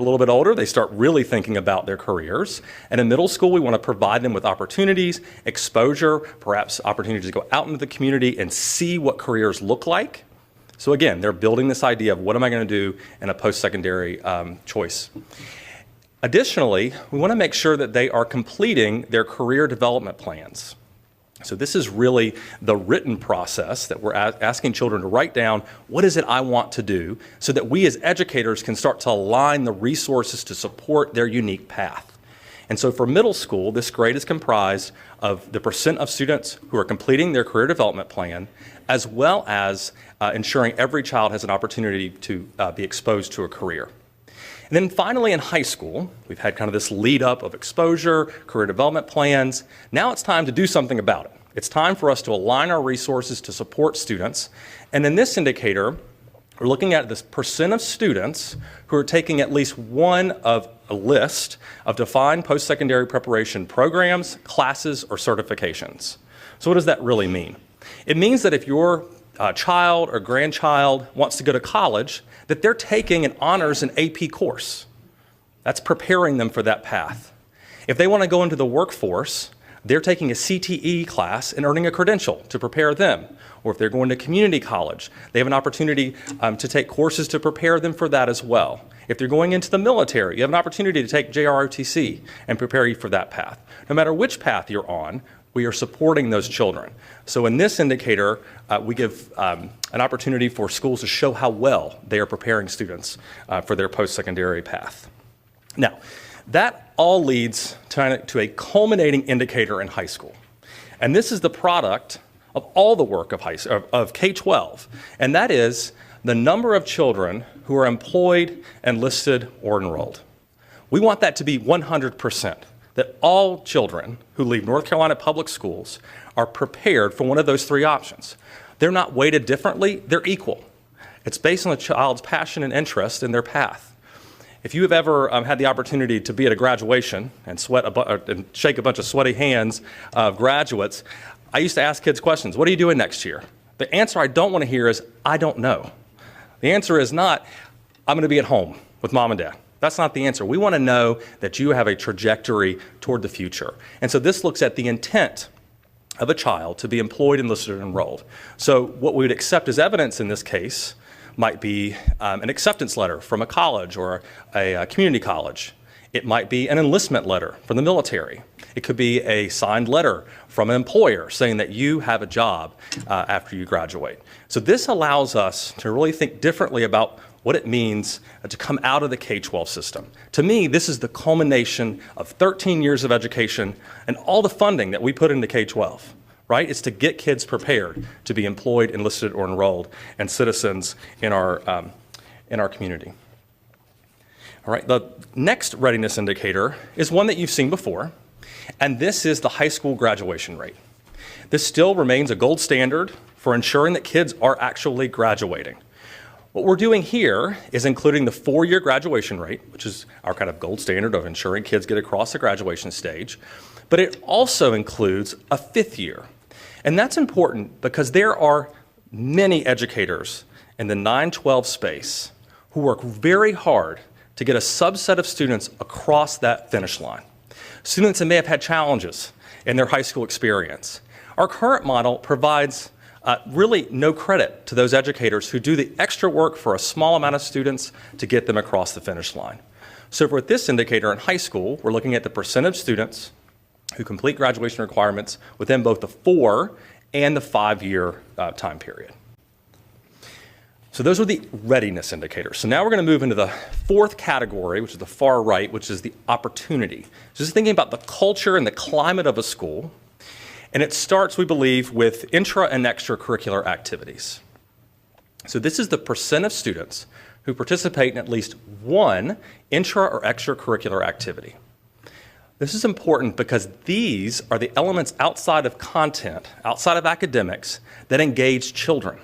a little bit older, they start really thinking about their careers. And in middle school, we want to provide them with opportunities, exposure, perhaps opportunities to go out into the community and see what careers look like. So again, they're building this idea of what am I going to do in a post-secondary choice. Additionally, we want to make sure that they are completing their career development plans. So this is really the written process that we're asking children to write down, what is it I want to do, so that we as educators can start to align the resources to support their unique path. And so for middle school, this grade is comprised of the percent of students who are completing their career development plan, as well as ensuring every child has an opportunity to be exposed to a career. And then finally in high school, we've had kind of this lead up of exposure, career development plans. Now it's time to do something about it. It's time for us to align our resources to support students. And in this indicator, we're looking at this percent of students who are taking at least one of a list of defined post-secondary preparation programs, classes, or certifications. So what does that really mean? It means that if your child or grandchild wants to go to college, that they're taking an honors and AP course. That's preparing them for that path. If they want to go into the workforce, they're taking a CTE class and earning a credential to prepare them. Or if they're going to community college, they have an opportunity to take courses to prepare them for that as well. If they're going into the military, you have an opportunity to take JROTC and prepare you for that path. No matter which path you're on, we are supporting those children. So in this indicator, we give an opportunity for schools to show how well they are preparing students for their post-secondary path. Now, that all leads to a culminating indicator in high school. And this is the product of all the work of K-12, and that is the number of children who are employed, enlisted, or enrolled. We want that to be 100%. That all children who leave North Carolina public schools are prepared for one of those three options. They're not weighted differently, they're equal. It's based on the child's passion and interest in their path. If you have ever had the opportunity to be at a graduation and shake a bunch of sweaty hands of graduates, I used to ask kids questions. What are you doing next year? The answer I don't want to hear is, I don't know. The answer is not, I'm going to be at home with mom and dad. That's not the answer. We want to know that you have a trajectory toward the future. And so this looks at the intent of a child to be employed, enlisted, and enrolled. So what we would accept as evidence in this case might be an acceptance letter from a college or a community college. It might be an enlistment letter from the military. It could be a signed letter from an employer saying that you have a job after you graduate. So this allows us to really think differently about what it means to come out of the K-12 system. To me, this is the culmination of 13 years of education and all the funding that we put into K-12, right? It's to get kids prepared to be employed, enlisted, or enrolled, and citizens in our community. All right, the next readiness indicator is one that you've seen before, and this is the high school graduation rate. This still remains a gold standard for ensuring that kids are actually graduating. What we're doing here is including the 4-year graduation rate, which is our kind of gold standard of ensuring kids get across the graduation stage, but it also includes a 5th year. And that's important because there are many educators in the 9-12 space who work very hard to get a subset of students across that finish line. Students that may have had challenges in their high school experience. Our current model provides really no credit to those educators who do the extra work for a small amount of students to get them across the finish line. So for this indicator in high school, we're looking at the percent of students who complete graduation requirements within both the 4 and the 5-year time period. So those are the readiness indicators. So now we're going to move into the 4th category, which is the far right, which is the opportunity. So just thinking about the culture and the climate of a school. And it starts, we believe, with intra and extracurricular activities. So this is the percent of students who participate in at least one intra or extracurricular activity. This is important because these are the elements outside of content, outside of academics, that engage children.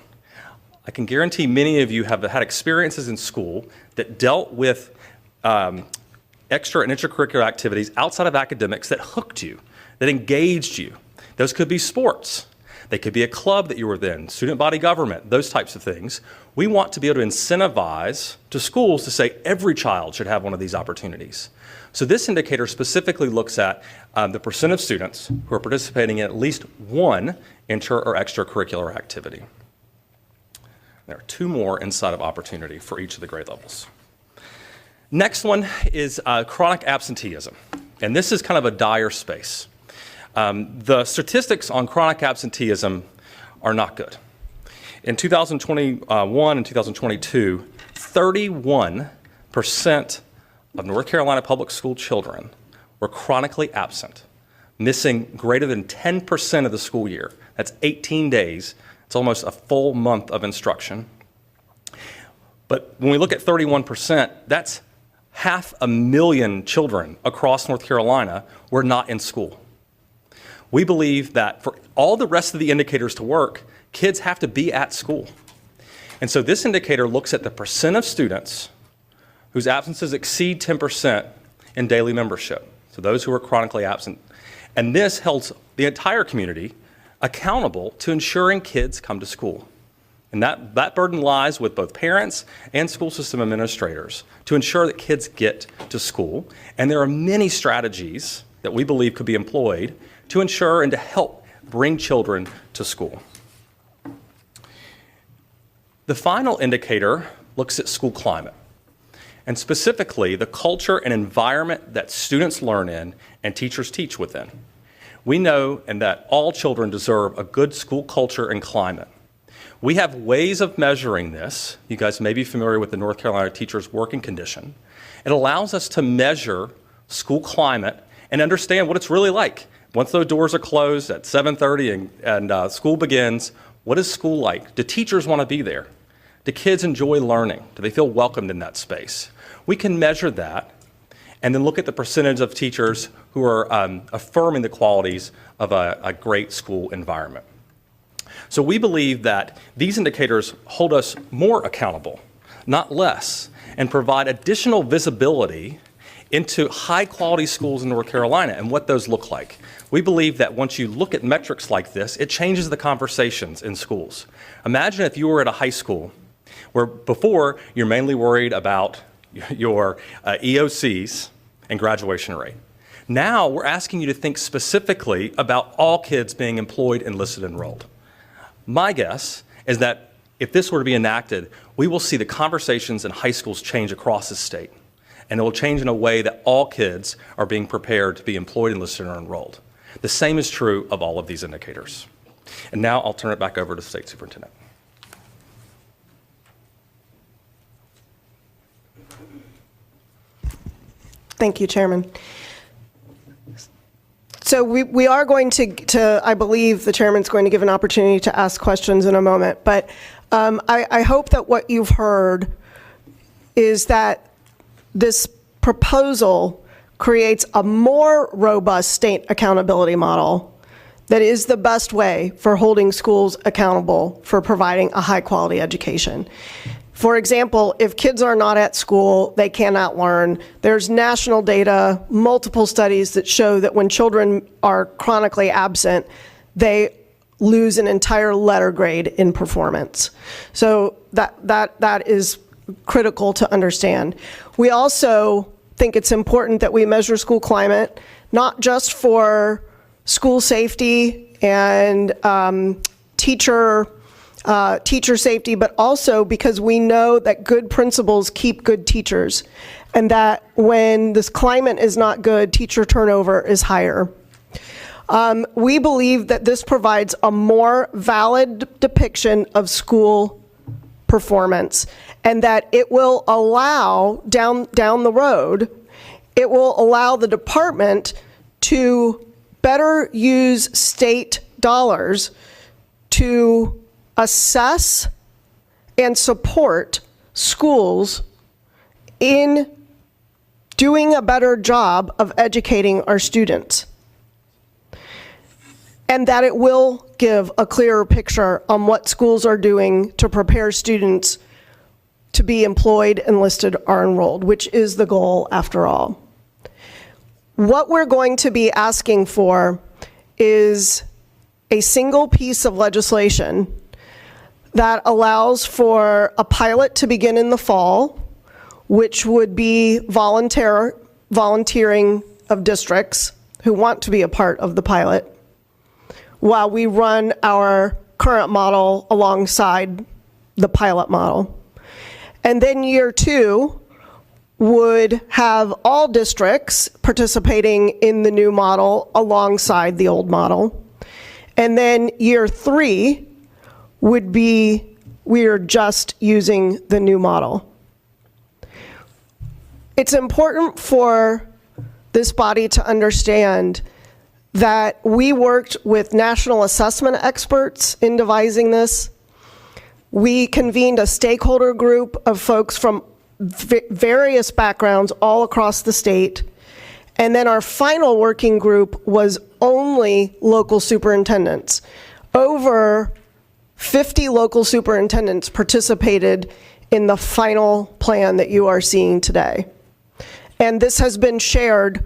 I can guarantee many of you have had experiences in school that dealt with extra and intracurricular activities outside of academics that hooked you, that engaged you. Those could be sports. They could be a club that you were in, student body government, those types of things. We want to be able to incentivize to schools to say every child should have one of these opportunities. So this indicator specifically looks at the percent of students who are participating in at least one inter or extracurricular activity. There are two more inside of opportunity for each of the grade levels. Next one is chronic absenteeism, and this is kind of a dire space. The statistics on chronic absenteeism are not good. In 2021 and 2022, 31% of North Carolina public school children were chronically absent, missing greater than 10% of the school year. That's 18 days. It's almost a full month of instruction. But when we look at 31%, that's 500,000 children across North Carolina were not in school. We believe that for all the rest of the indicators to work, kids have to be at school. And so this indicator looks at the percent of students whose absences exceed 10% in daily membership, so those who are chronically absent. And this holds the entire community accountable to ensuring kids come to school. And that burden lies with both parents and school system administrators to ensure that kids get to school. And there are many strategies that we believe could be employed to ensure and to help bring children to school. The final indicator looks at school climate, and specifically the culture and environment that students learn in and teachers teach within. We know and that all children deserve a good school culture and climate. We have ways of measuring this. You guys may be familiar with the North Carolina Teachers Working Condition. It allows us to measure school climate and understand what it's really like. Once those doors are closed at 7:30 and school begins, what is school like? Do teachers want to be there? Do kids enjoy learning? Do they feel welcomed in that space? We can measure that and then look at the percentage of teachers who are affirming the qualities of a great school environment. So we believe that these indicators hold us more accountable, not less, and provide additional visibility into high-quality schools in North Carolina and what those look like. We believe that once you look at metrics like this, it changes the conversations in schools. Imagine if you were at a high school where before you're mainly worried about your EOCs and graduation rate. Now we're asking you to think specifically about all kids being employed, enlisted, enrolled. My guess is that if this were to be enacted, we will see the conversations in high schools change across the state. And it will change in a way that all kids are being prepared to be employed, enlisted, or enrolled. The same is true of all of these indicators. And now I'll turn it back over to the State Superintendent. Thank you, Chairman. So we are going to, I believe the Chairman's going to give an opportunity to ask questions in a moment, but I hope that what you've heard is that this proposal creates a more robust state accountability model that is the best way for holding schools accountable for providing a high-quality education. For example, if kids are not at school, they cannot learn. There's national data, multiple studies that show that when children are chronically absent, they lose an entire letter grade in performance. So that is critical to understand. We also think it's important that we measure school climate, not just for school safety and teacher safety, but also because we know that good principals keep good teachers, and that when this climate is not good, teacher turnover is higher. We believe that this provides a more valid depiction of school performance, and that it will allow, down the road, it will allow the department to better use state dollars to assess and support schools in doing a better job of educating our students. And that it will give a clearer picture on what schools are doing to prepare students to be employed, enlisted, or enrolled, which is the goal after all. What we're going to be asking for is a single piece of legislation that allows for a pilot to begin in the fall, which would be volunteering of districts who want to be a part of the pilot, while we run our current model alongside the pilot model. And then year 2 would have all districts participating in the new model alongside the old model. And then year 3 would be, we're just using the new model. It's important for this body to understand that we worked with national assessment experts in devising this. We convened a stakeholder group of folks from various backgrounds all across the state. And then our final working group was only local superintendents. Over 50 local superintendents participated in the final plan that you are seeing today. And this has been shared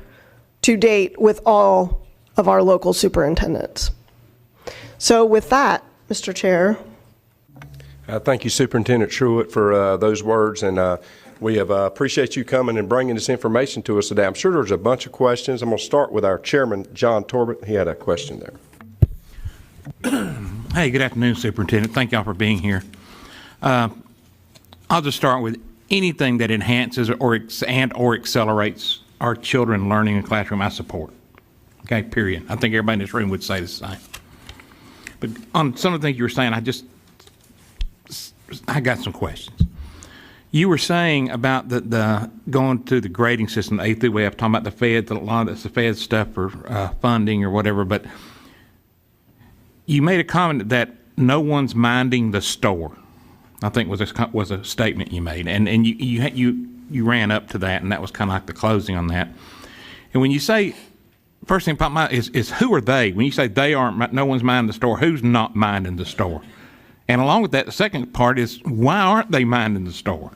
to date with all of our local superintendents. So with that, Mr. Chair. Thank you, Superintendent Truitt, for those words, and we have appreciate you coming and bringing this information to us today. I'm sure there's a bunch of questions. I'm going to start with our chairman, John Torbett. He had a question there. Hey, good afternoon, Superintendent. Thank y'all for being here. I'll just start with anything that enhances or accelerates our children learning in the classroom, I support. Okay, period. I think everybody in this room would say the same. But on some of the things you were saying, I got some questions. You were saying about the going to the grading system, the 8th through 12, talking about the Fed, a lot of that's the Fed stuff for funding or whatever, but you made a comment that no one's minding the store, I think was a statement you made, and you ran up to that, and that was kind of like the closing on that. And when you say, first thing popped in my mind is who are they? When you say they aren't, no one's minding the store, who's not minding the store? And along with that, the second part is why aren't they minding the store?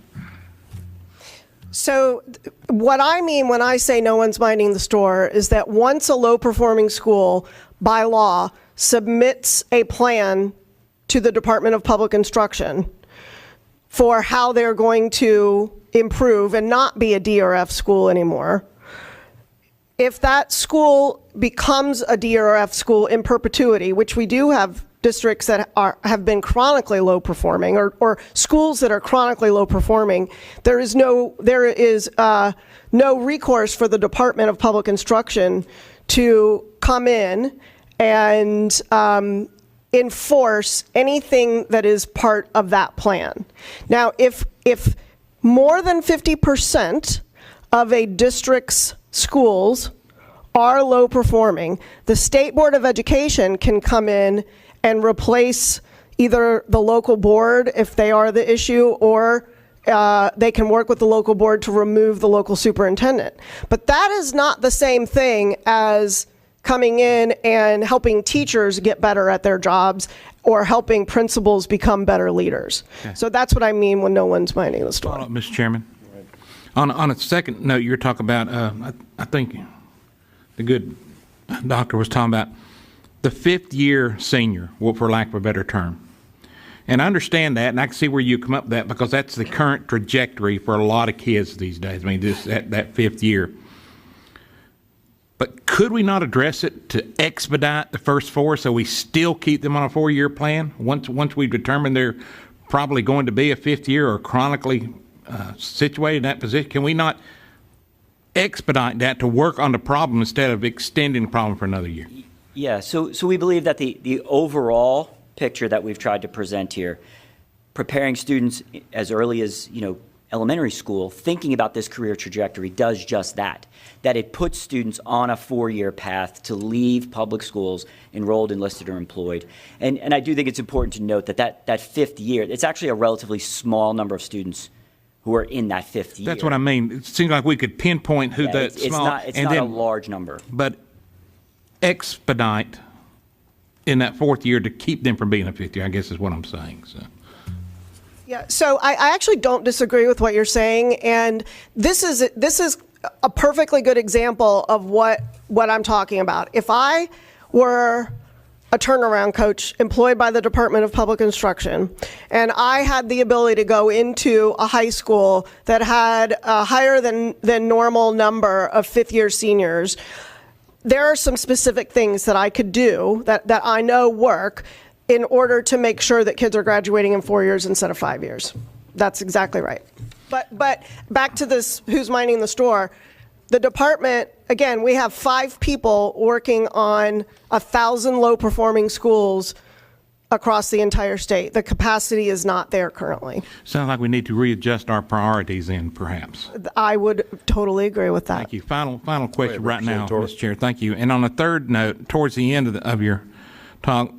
So what I mean when I say no one's minding the store is that once a low-performing school, by law, submits a plan to the Department of Public Instruction for how they're going to improve and not be a DRF school anymore, if that school becomes a DRF school in perpetuity, which we do have districts that have been chronically low performing, or schools that are chronically low performing, there is no recourse for the Department of Public Instruction to come in and enforce anything that is part of that plan. Now, if more than 50% of a district's schools are low performing, the State Board of Education can come in and replace either the local board if they are the issue, or they can work with the local board to remove the local superintendent. But that is not the same thing as coming in and helping teachers get better at their jobs or helping principals become better leaders. Okay. So that's what I mean when no one's minding the store. Follow up, Mr. Chairman. On a second note, you were talking about, I think the good doctor was talking about the 5th year senior, for lack of a better term. And I understand that, and I can see where you come up with that, because that's the current trajectory for a lot of kids these days. I mean, that 5th year. But could we not address it to expedite the first 4 so we still keep them on a 4-year plan once we determine they're probably going to be a 5th year or chronically situated in that position? Can we not expedite that to work on the problem instead of extending the problem for another year? Yeah, so we believe that the overall picture that we've tried to present here, preparing students as early as, elementary school, thinking about this career trajectory does just that it puts students on a 4-year path to leave public schools enrolled, enlisted, or employed. And I do think it's important to note that 5th year, it's actually a relatively small number of students who are in that 5th year. That's what I mean. It seems like we could pinpoint who that small. It's not a large number. But expedite in that 4th year to keep them from being a 5th year, I guess is what I'm saying. So. Yeah, so I actually don't disagree with what you're saying, and this is a perfectly good example of what I'm talking about. If I were a turnaround coach employed by the Department of Public Instruction, and I had the ability to go into a high school that had a higher than normal number of fifth-year seniors, there are some specific things that I could do that I know work in order to make sure that kids are graduating in 4 years instead of 5 years. That's exactly right. But back to this, who's minding the store? The department, again, we have 5 people working on 1,000 low-performing schools across the entire state. The capacity is not there currently. Sounds like we need to readjust our priorities then, perhaps. I would totally agree with that. Thank you. Final question right now, Representative Mr. Chair. Thank you. And on a third note, towards the end of your talk,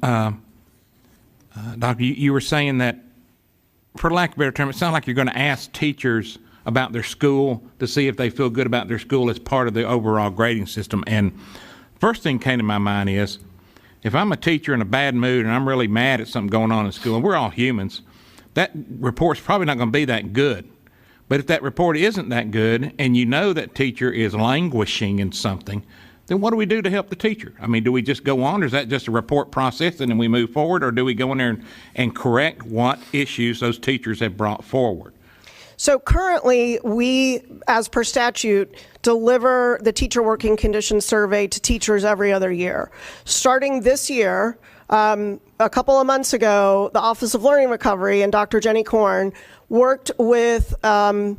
Doctor, you were saying that, for lack of a better term, it sounds like you're going to ask teachers about their school to see if they feel good about their school as part of the overall grading system. And first thing came to my mind is, if I'm a teacher in a bad mood and I'm really mad at something going on in school, and we're all humans, that report's probably not going to be that good. But if that report isn't that good and you know that teacher is languishing in something, then what do we do to help the teacher? I mean, do we just go on, or is that just a report process and then we move forward, or do we go in there and correct what issues those teachers have brought forward? So currently, we, as per statute, deliver the teacher working conditions survey to teachers every other year. Starting this year, a couple of months ago, the Office of Learning Recovery and Dr. Jenny Korn worked with a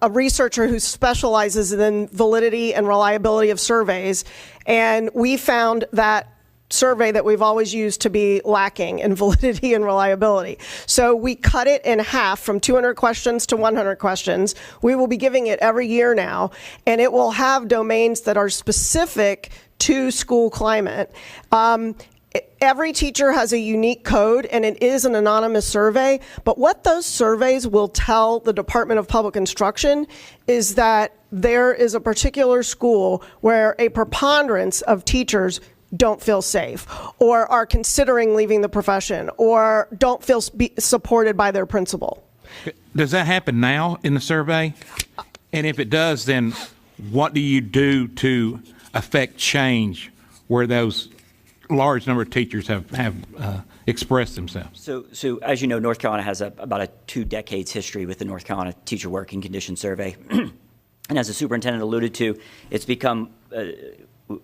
researcher who specializes in validity and reliability of surveys, and we found that survey that we've always used to be lacking in validity and reliability. So we cut it in half from 200 questions to 100 questions. We will be giving it every year now, and it will have domains that are specific to school climate. Every teacher has a unique code, and it is an anonymous survey, but what those surveys will tell the Department of Public Instruction is that there is a particular school where a preponderance of teachers don't feel safe, or are considering leaving the profession, or don't feel supported by their principal. Does that happen now in the survey? And if it does, then what do you do to affect change where those large number of teachers have expressed themselves? So as you know, North Carolina has about a 2 decades history with the North Carolina Teacher Working Condition Survey. And as the superintendent alluded to, it's become,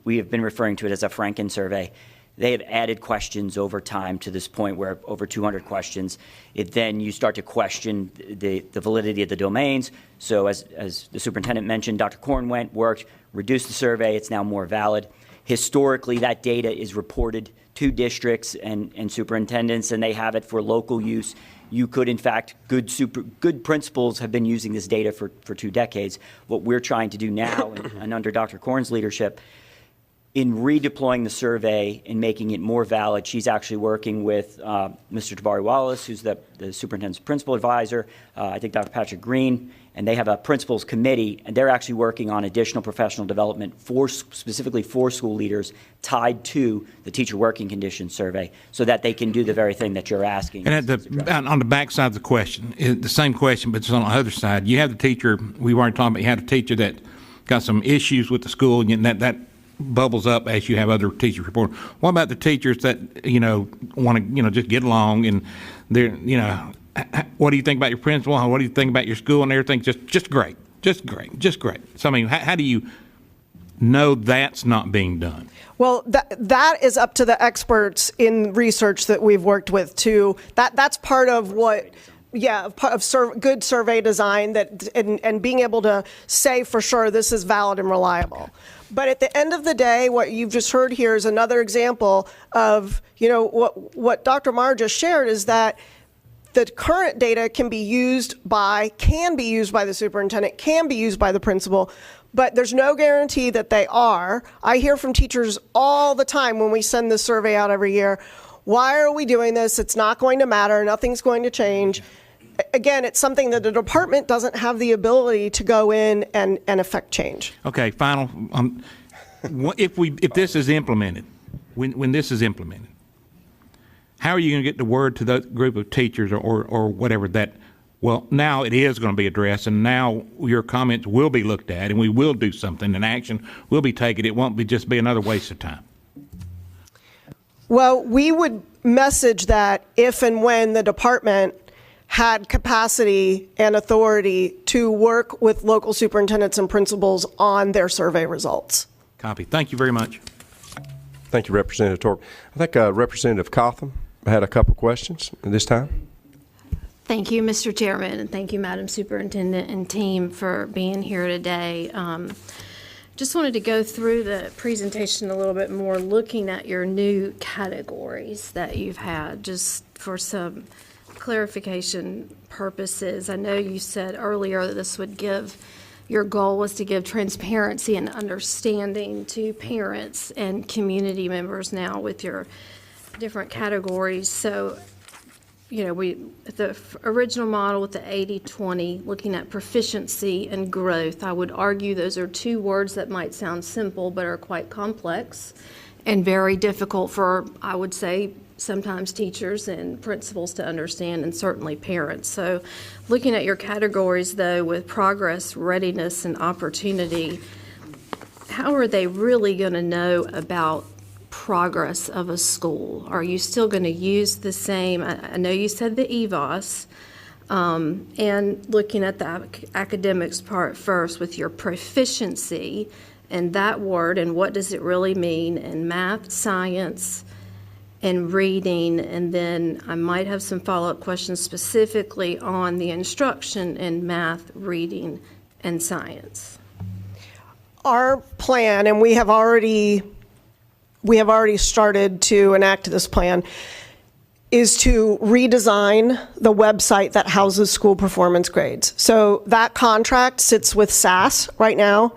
we have been referring to it as a Franken survey. They have added questions over time to this point where over 200 questions. Then you start to question the validity of the domains. So as the superintendent mentioned, Dr. Korn worked, reduced the survey. It's now more valid. Historically, that data is reported to districts and superintendents, and they have it for local use. You could, in fact, good principals have been using this data for 2 decades. What we're trying to do now, and under Dr. Korn's leadership, in redeploying the survey and making it more valid, she's actually working with Mr. Tabari Wallace, who's the superintendent's principal advisor, I think Dr. Patrick Green, and they have a principals committee, and they're actually working on additional professional development specifically for school leaders tied to the teacher working conditions survey, so that they can do the very thing that you're asking. And on the back side of the question, the same question, but it's on the other side. You have the teacher, we weren't talking about, you had a teacher that got some issues with the school, and that bubbles up as you have other teachers report. What about the teachers that, want to, just get along, and they're, what do you think about your principal? What do you think about your school and everything? Just great. Just great. So, I mean, how do you know that's not being done? Well, that is up to the experts in research that we've worked with too. That's part of what, part of good survey design, and being able to say for sure this is valid and reliable. But at the end of the day, what you've just heard here is another example of, what Dr. Marr just shared, is that the current data can be used by the superintendent, can be used by the principal, but there's no guarantee that they are. I hear from teachers all the time when we send this survey out every year, why are we doing this? It's not going to matter. Nothing's going to change. Again, it's something that the department doesn't have the ability to go in and affect change. Okay, final. If this is implemented, when this is implemented, how are you going to get the word to that group of teachers or whatever that, well, now it is going to be addressed, and now your comments will be looked at, and we will do something, and action will be taken. It won't just be another waste of time. Well, we would message that if and when the department had capacity and authority to work with local superintendents and principals on their survey results. Copy. Thank you very much. Thank you, Representative Torb. I think Representative Cotham had a couple questions at this time. Thank you, Mr. Chairman, and thank you, Madam Superintendent and team, for being here today. Just wanted to go through the presentation a little bit more, looking at your new categories that you've had, just for some clarification purposes. I know you said earlier that this would give, your goal was to give transparency and understanding to parents and community members now with your different categories. So, you know, the original model with the 80-20, looking at proficiency and growth, I would argue those are two words that might sound simple but are quite complex and very difficult for, I would say, sometimes teachers and principals to understand, and certainly parents. So looking at your categories, though, with progress, readiness, and opportunity, how are they really going to know about progress of a school? Are you still going to use the same, I know you said the EVOS, and looking at the academics part first with your proficiency and that word and what does it really mean in math, science, and reading, and then I might have some follow-up questions specifically on the instruction in math, reading, and science. Our plan, and we have already started to enact this plan, is to redesign the website that houses school performance grades. So that contract sits with SAS right now.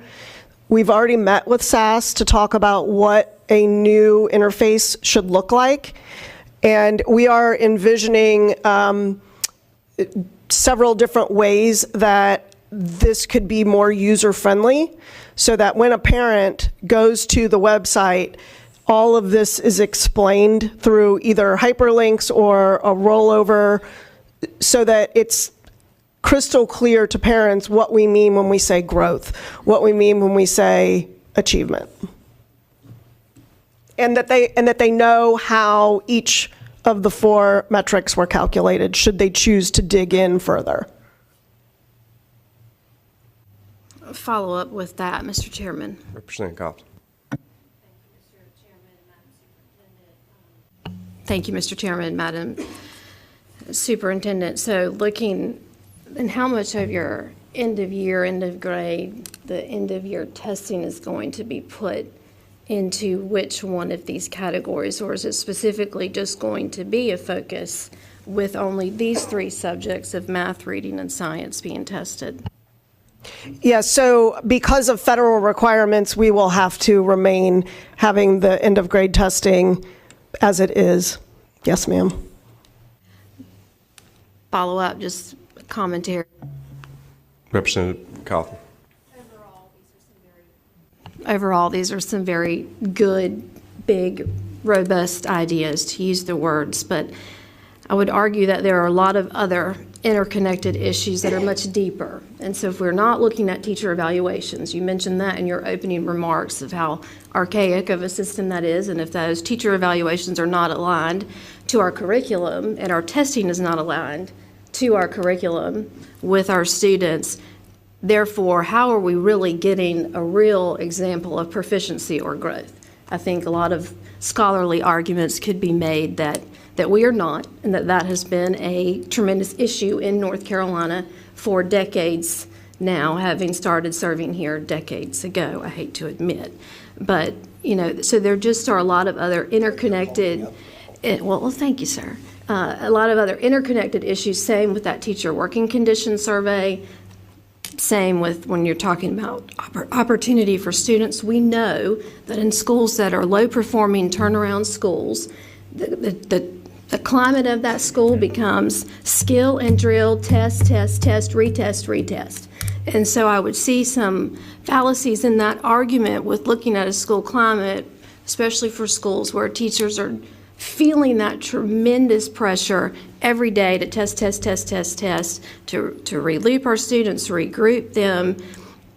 We've already met with SAS to talk about what a new interface should look like. And we are envisioning several different ways that this could be more user-friendly, so that when a parent goes to the website, all of this is explained through either hyperlinks or a rollover, so that it's crystal clear to parents what we mean when we say growth, what we mean when we say achievement. And that they know how each of the four metrics were calculated, should they choose to dig in further. Follow up with that, Mr. Chairman. Representative Cotham. Thank you, Mr. Chairman, Madam Superintendent. So looking, and how much of your end of year, end of grade, the end of year testing is going to be put into which one of these categories, or is it specifically just going to be a focus with only these three subjects of math, reading, and science being tested? Yeah, so because of federal requirements, we will have to remain having the end of grade testing as it is. Yes, ma'am. Follow up, just commentary. Representative Cotham. Overall, these are some very good, big, robust ideas, to use the words, but I would argue that there are a lot of other interconnected issues that are much deeper. And so if we're not looking at teacher evaluations, you mentioned that in your opening remarks of how archaic of a system that is, and if those teacher evaluations are not aligned to our curriculum and our testing is not aligned to our curriculum with our students, therefore, how are we really getting a real example of proficiency or growth? I think a lot of scholarly arguments could be made that we are not, and that has been a tremendous issue in North Carolina for decades now, having started serving here decades ago, I hate to admit. But, you know, so there just are a lot of other interconnected, well, thank you, sir. A lot of other interconnected issues, same with that teacher working condition survey, same with when you're talking about opportunity for students. We know that in schools that are low-performing turnaround schools, the climate of that school becomes skill and drill, test, test, test, retest, retest. And so I would see some fallacies in that argument with looking at a school climate, especially for schools where teachers are feeling that tremendous pressure every day to test, test, test, test, test, to re-loop our students, regroup them.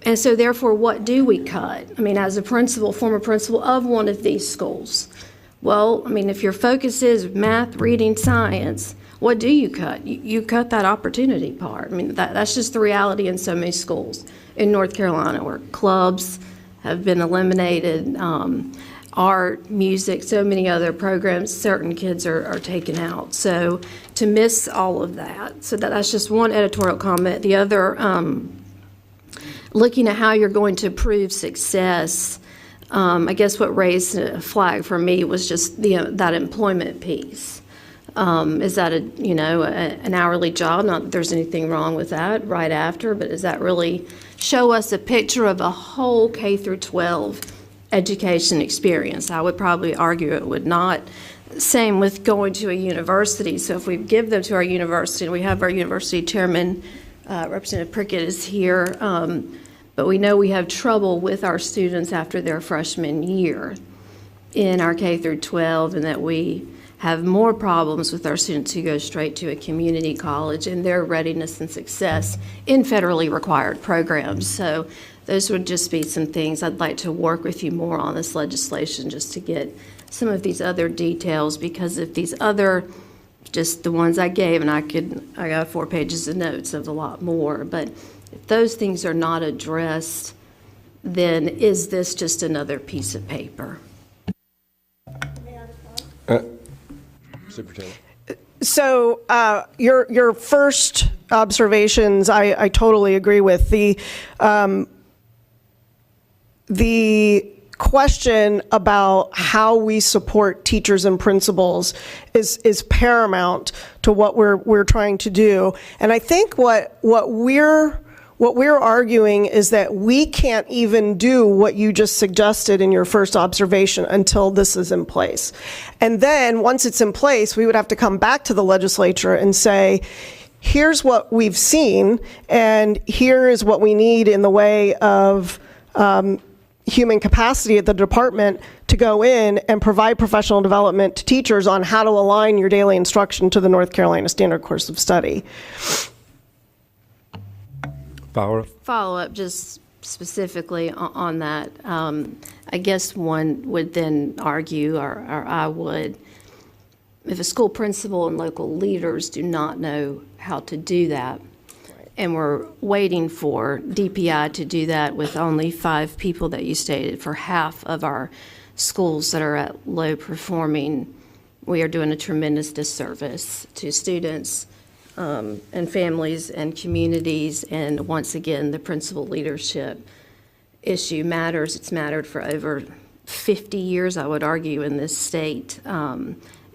And so therefore, what do we cut? I mean, as a principal, former principal of one of these schools, Well, I mean, if your focus is math, reading, science, what do you cut? You cut that opportunity part. I mean, that's just the reality in so many schools in North Carolina, where clubs have been eliminated, art, music, so many other programs, certain kids are taken out. So to miss all of that, so that's just one editorial comment. The other, looking at how you're going to prove success, I guess what raised a flag for me was just that employment piece. Is that an hourly job? Not that there's anything wrong with that right after, but does that really show us a picture of a whole K through 12 education experience? I would probably argue it would not. Same with going to a university. So if we give them to our university, and we have our university chairman, Representative Prickett is here, but we know we have trouble with our students after their freshman year in our K through 12, and that we have more problems with our students who go straight to a community college and their readiness and success in federally required programs. So those would just be some things I'd like to work with you more on this legislation, just to get some of these other details, because if these other, just the ones I gave, and I got 4 pages of notes of a lot more, but if those things are not addressed, then is this just another piece of paper? Superintendent. So your first observations, I totally agree with. The question about how we support teachers and principals is paramount to what we're trying to do. And I think what we're arguing is that we can't even do what you just suggested in your first observation until this is in place. And then once it's in place, we would have to come back to the legislature and say, here's what we've seen, and here is what we need in the way of human capacity at the department to go in and provide professional development to teachers on how to align your daily instruction to the North Carolina Standard Course of Study. Follow-up just specifically on that. I guess one would then argue, or I would, if a school principal and local leaders do not know how to do that, and we're waiting for DPI to do that with only 5 people that you stated for half of our schools that are at low performing, we are doing a tremendous disservice to students and families and communities. And once again, the principal leadership issue matters. It's mattered for over 50 years, I would argue, in this state,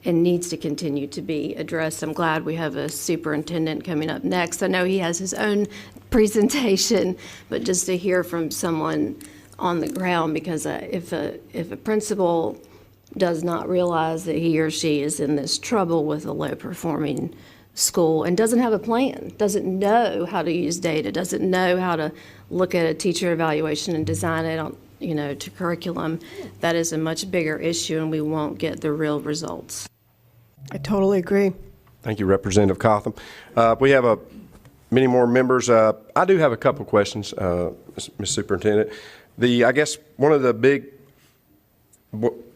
and needs to continue to be addressed. I'm glad we have a superintendent coming up next. I know he has his own presentation, but just to hear from someone on the ground, because if a principal does not realize that he or she is in this trouble with a low-performing school and doesn't have a plan, doesn't know how to use data, doesn't know how to look at a teacher evaluation and design it on, to curriculum, that is a much bigger issue, and we won't get the real results. I totally agree. Thank you, Representative Cotham. We have many more members. I do have a couple of questions, Ms. Superintendent. I guess one of the big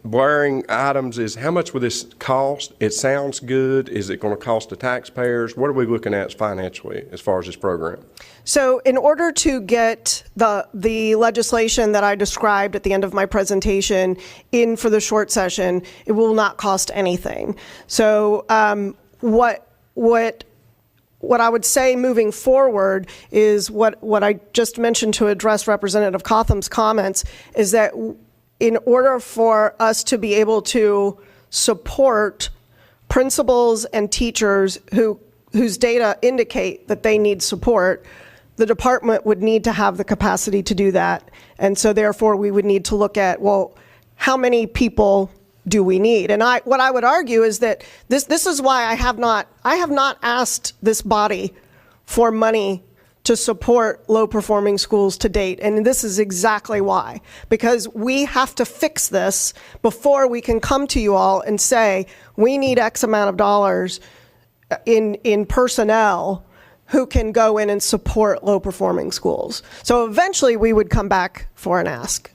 blaring items is, how much will this cost? It sounds good. Is it going to cost the taxpayers? What are we looking at financially as far as this program? So in order to get the legislation that I described at the end of my presentation in for the short session, it will not cost anything. So what I would say moving forward is what I just mentioned to address Representative Cotham's comments, is that in order for us to be able to support principals and teachers whose data indicate that they need support, the department would need to have the capacity to do that. And so therefore we would need to look at, well, how many people do we need? And what I would argue is that this is why I have not asked this body for money to support low-performing schools to date. And this is exactly why. Because we have to fix this before we can come to you all and say, we need X amount of dollars in personnel who can go in and support low-performing schools. So eventually we would come back for an ask.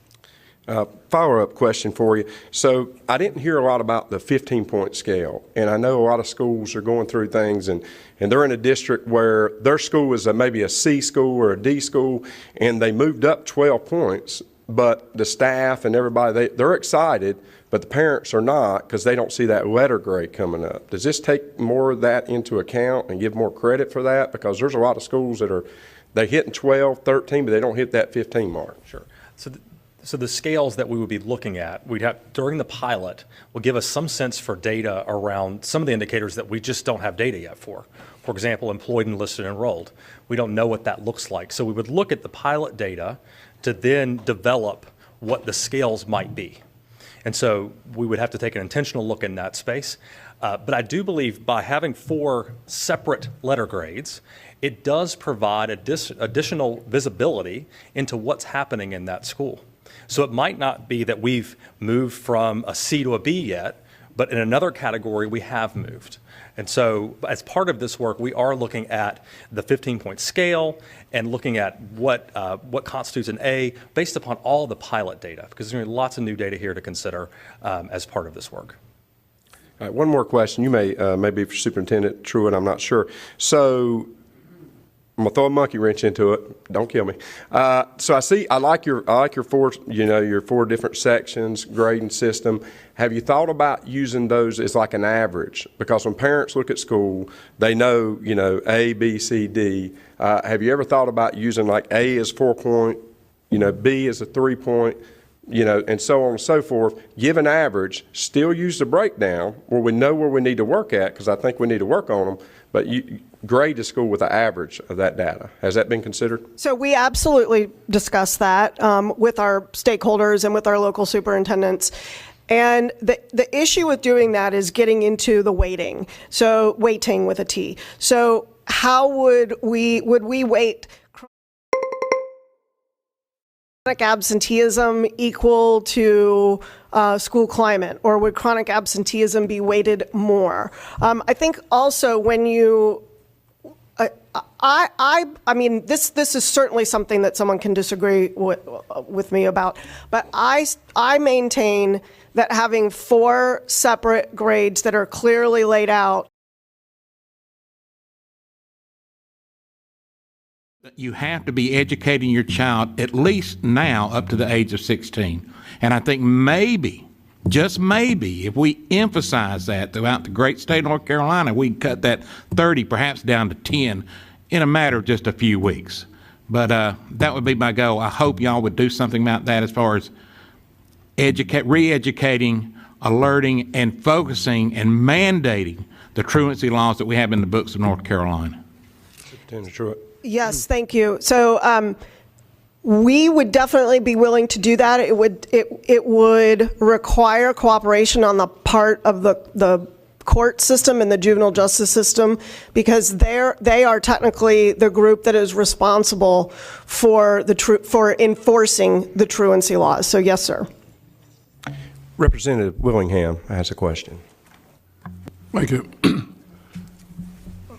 Follow-up question for you. So I didn't hear a lot about the 15-point scale, and I know a lot of schools are going through things, and they're in a district where their school is maybe a C school or a D school, and they moved up 12 points, but the staff and everybody, they're excited, but the parents are not because they don't see that letter grade coming up. Does this take more of that into account and give more credit for that? Because there's a lot of schools that they hitting 12, 13, but they don't hit that 15 mark. Sure. So the scales that we would be looking at, we'd have during the pilot will give us some sense for data around some of the indicators that we just don't have data yet for. For example, employed, enlisted, enrolled. We don't know what that looks like. So we would look at the pilot data to then develop what the scales might be. And so we would have to take an intentional look in that space. But I do believe by having 4 separate letter grades, it does provide additional visibility into what's happening in that school. So it might not be that we've moved from a C to a B yet, but in another category we have moved. And so as part of this work, we are looking at the 15-point scale and looking at what constitutes an A based upon all the pilot data, because there's lots of new data here to consider as part of this work. All right, one more question. You may be for Superintendent Truitt, I'm not sure. So I'm gonna throw a monkey wrench into it. Don't kill me. So I like your 4, your 4 different sections, grading system. Have you thought about using those as like an average? Because when parents look at school, they know, A, B, C, D. Have you ever thought about using like A as 4-point, B as a 3-point, and so on and so forth? Give an average, still use the breakdown where we know where we need to work at, because I think we need to work on them, but grade the school with an average of that data. Has that been considered? So we absolutely discuss that with our stakeholders and with our local superintendents. And the issue with doing that is getting into the weighting. So weighting with a T. So how would we weight chronic absenteeism equal to school climate, or would chronic absenteeism be weighted more? I think also when you I mean, this is certainly something that someone can disagree with me about, but I maintain that having 4 separate grades that are clearly laid out. You have to be educating your child at least now up to the age of 16. And I think maybe, just maybe, if we emphasize that throughout the great state of North Carolina, we can cut that 30 perhaps down to 10 in a matter of just a few weeks. But that would be my goal. I hope y'all would do something about that as far as re-educating, alerting, and focusing and mandating the truancy laws that we have in the books of North Carolina. Superintendent Truitt. Yes, thank you. So we would definitely be willing to do that. It would require cooperation on the part of the court system and the juvenile justice system, because they are technically the group that is responsible for enforcing the truancy laws. So yes, sir. Representative Willingham has a question. Thank you.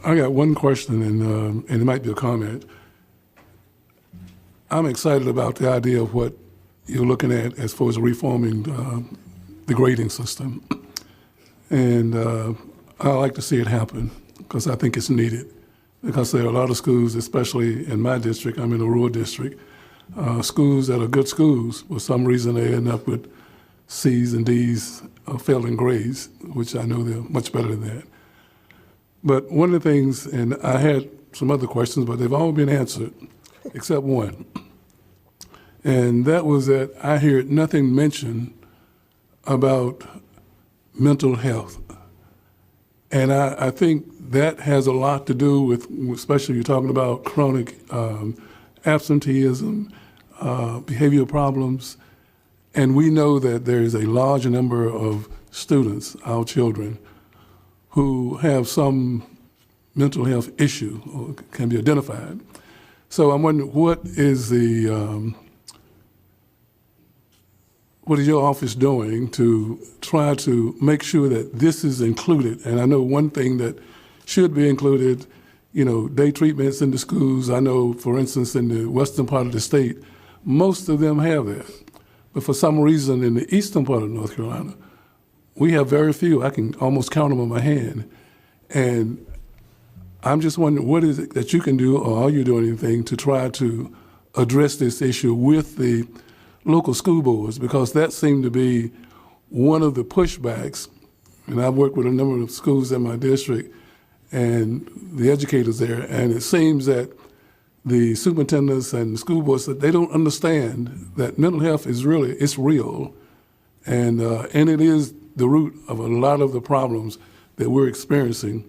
I got one question, and it might be a comment. I'm excited about the idea of what you're looking at as far as reforming the grading system. And I like to see it happen because I think it's needed. Because there are a lot of schools, especially in my district, I'm in a rural district, schools that are good schools, for some reason they end up with C's and D's failing grades, which I know they're much better than that. But one of the things, and I had some other questions, but they've all been answered, except one. And that was that I heard nothing mentioned about mental health. And I think that has a lot to do with, especially you're talking about chronic absenteeism, behavioral problems. And we know that there is a large number of students, our children, who have some mental health issue or can be identified. So I'm wondering, what is your office doing to try to make sure that this is included? And I know one thing that should be included, day treatments in the schools. I know, for instance, in the western part of the state, most of them have that. But for some reason, in the eastern part of North Carolina, we have very few. I can almost count them on my hand. And I'm just wondering, what is it that you can do, or are you doing anything to try to address this issue with the local school boards? Because that seemed to be one of the pushbacks. And I've worked with a number of schools in my district and the educators there, and it seems that the superintendents and the school boards, that they don't understand that mental health is really, it's real, and it is the root of a lot of the problems that we're experiencing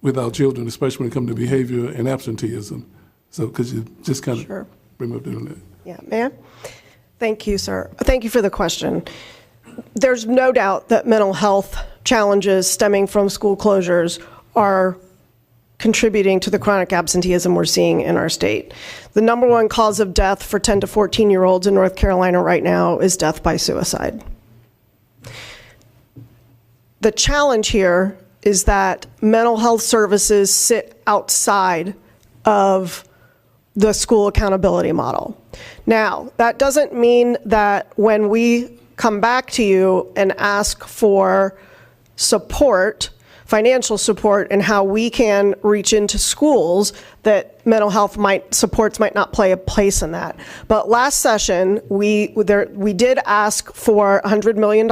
with our children, especially when it comes to behavior and absenteeism. So could you just kind of Sure. bring up on that? Yeah, ma'am? Thank you, sir. Thank you for the question. There's no doubt that mental health challenges stemming from school closures are contributing to the chronic absenteeism we're seeing in our state. The number one cause of death for 10 to 14-year-olds in North Carolina right now is death by suicide. The challenge here is that mental health services sit outside of the school accountability model. Now, that doesn't mean that when we come back to you and ask for support, financial support, and how we can reach into schools, that mental health supports might not play a place in that. But last session, we did ask for $100 million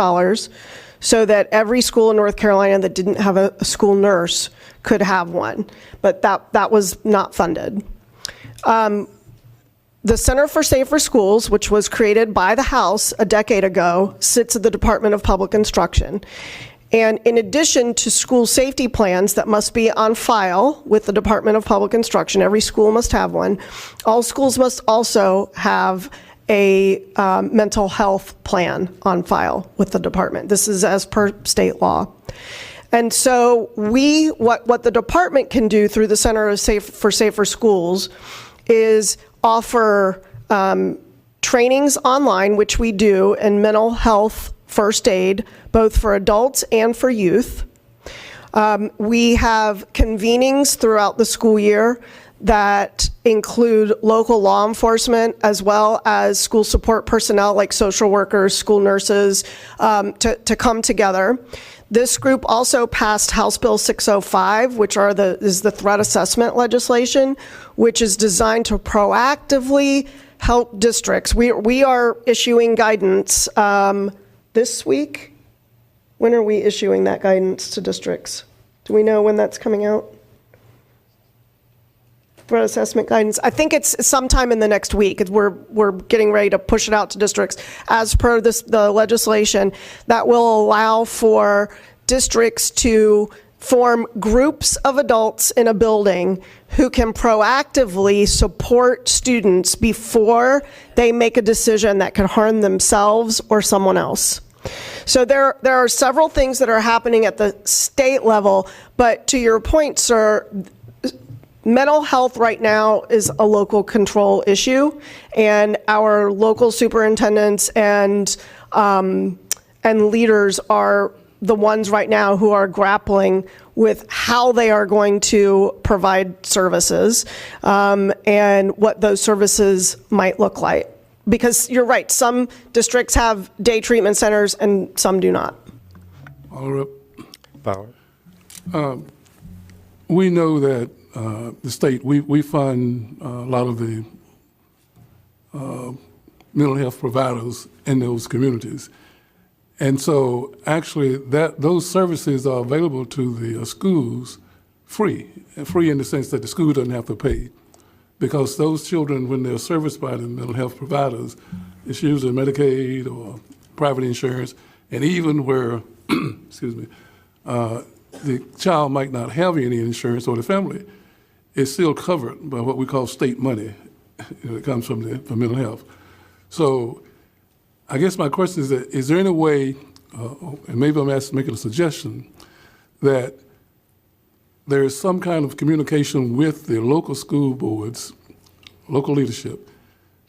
so that every school in North Carolina that didn't have a school nurse could have one. But that was not funded. The Center for Safer Schools, which was created by the House a decade ago, sits at the Department of Public Instruction. And in addition to school safety plans that must be on file with the Department of Public Instruction, every school must have one, all schools must also have a mental health plan on file with the department. This is as per state law. And so what the department can do through the Center for Safer Schools is offer trainings online, which we do, in mental health first aid, both for adults and for youth. We have convenings throughout the school year that include local law enforcement as well as school support personnel like social workers, school nurses, to come together. This group also passed House Bill 605, which is the threat assessment legislation, which is designed to proactively help districts. We are issuing guidance this week. When are we issuing that guidance to districts? Do we know when that's coming out? Threat assessment guidance. I think it's sometime in the next week. We're getting ready to push it out to districts as per the legislation that will allow for districts to form groups of adults in a building who can proactively support students before they make a decision that could harm themselves or someone else. So there are several things that are happening at the state level, but to your point, sir, mental health right now is a local control issue, and our local superintendents and leaders are the ones right now who are grappling with how they are going to provide services and what those services might look like. Because you're right, some districts have day treatment centers and some do not. All Power. right. We know that the state, we fund a lot of the mental health providers in those communities. And so actually those services are available to the schools free in the sense that the school doesn't have to pay. Because those children, when they're serviced by the mental health providers, it's usually Medicaid or private insurance, and even where, excuse me, the child might not have any insurance or the family, it's still covered by what we call state money. It comes from mental health. So I guess my question is there any way, and maybe I'm making a suggestion, that there is some kind of communication with the local school boards, local leadership,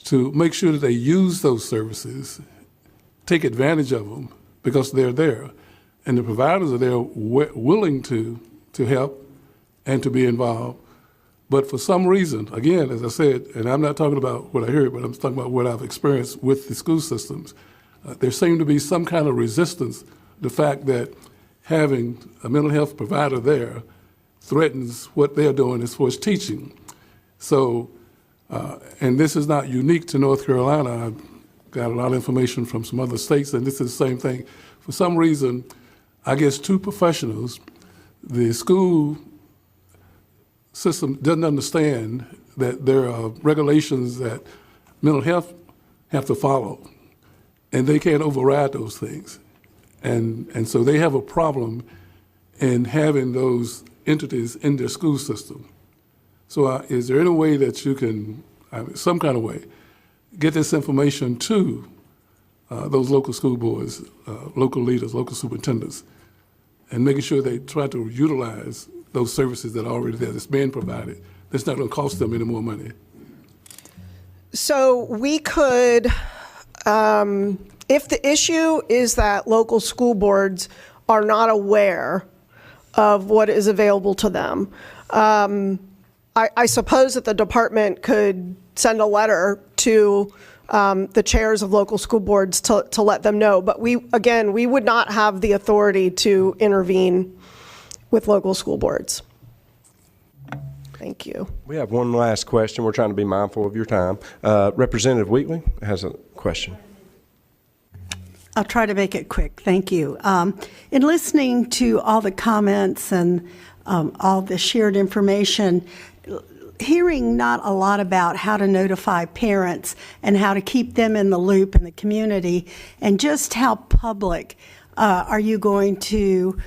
to make sure that they use those services, take advantage of them, because they're there. And the providers are there willing to help and to be involved. But for some reason, again, as I said, and I'm not talking about what I heard, but I'm talking about what I've experienced with the school systems, there seemed to be some kind of resistance, the fact that having a mental health provider there threatens what they're doing as far as teaching. So, and this is not unique to North Carolina. I've got a lot of information from some other states, and this is the same thing. For some reason, I guess two professionals, the school system doesn't understand that there are regulations that mental health have to follow, and they can't override those things. And so they have a problem in having those entities in their school system. So is there any way that you can, some kind of way, get this information to those local school boards, local leaders, local superintendents, and making sure they try to utilize those services that are already there, that's being provided, that's not going to cost them any more money? So we could, if the issue is that local school boards are not aware of what is available to them, I suppose that the department could send a letter to the chairs of local school boards to let them know. But we would not have the authority to intervene with local school boards. Thank you. We have one last question. We're trying to be mindful of your time. Representative Wheatley has a question. I'll try to make it quick. Thank you. In listening to all the comments and all the shared information, hearing not a lot about how to notify parents and how to keep them in the loop in the community, and just how public are you going to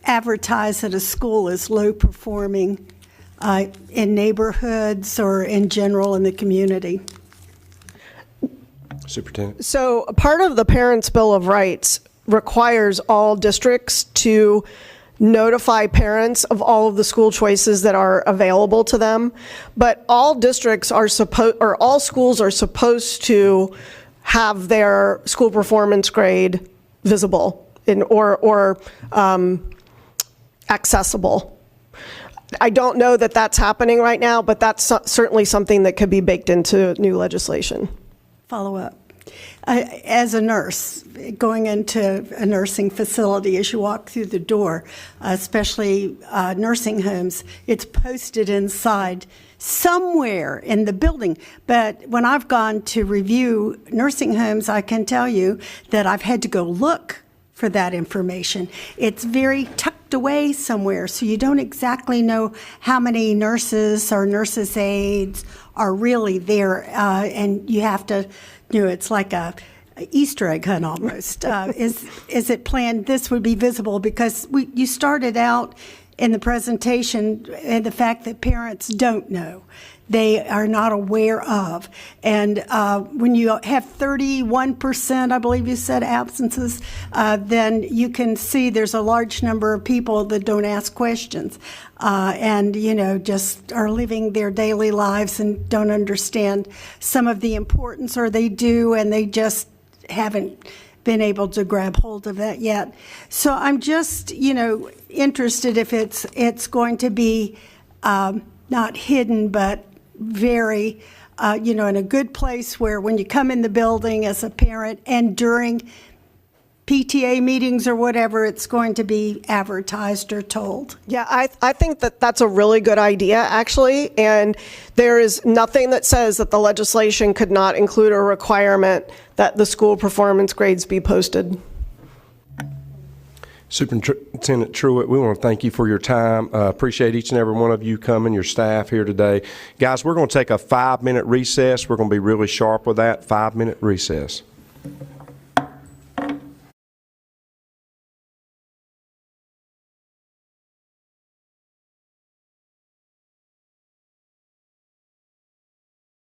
advertise that a school is low performing in neighborhoods or in general in the community? Superintendent. So a part of the Parents' Bill of Rights requires all districts to notify parents of all of the school choices that are available to them. But all districts are or all schools are supposed to have their school performance grade visible or accessible. I don't know that that's happening right now, but that's certainly something that could be baked into new legislation. Follow up. As a nurse, going into a nursing facility, as you walk through the door, especially nursing homes, it's posted inside somewhere in the building. But when I've gone to review nursing homes, I can tell you that I've had to go look for that information. It's very tucked away somewhere, so you don't exactly know how many nurses or nurses' aides are really there, and you have to, it's like a Easter egg hunt almost. Is it planned this would be visible? Because you started out in the presentation and the fact that parents don't know. They are not aware of. And when you have 31%, I believe you said, absences, then you can see there's a large number of people that don't ask questions and, just are living their daily lives and don't understand some of the importance, or they do and they just haven't been able to grab hold of that yet. So I'm just, interested if it's going to be not hidden, but very, in a good place where when you come in the building as a parent and during PTA meetings or whatever, it's going to be advertised or told. Yeah, I think that that's a really good idea, actually, and there is nothing that says that the legislation could not include a requirement that the school performance grades be posted. Superintendent Truitt, we want to thank you for your time. Appreciate each and every one of you coming, your staff here today. Guys, we're going to take a 5-minute recess. We're going to be really sharp with that. 5-minute recess.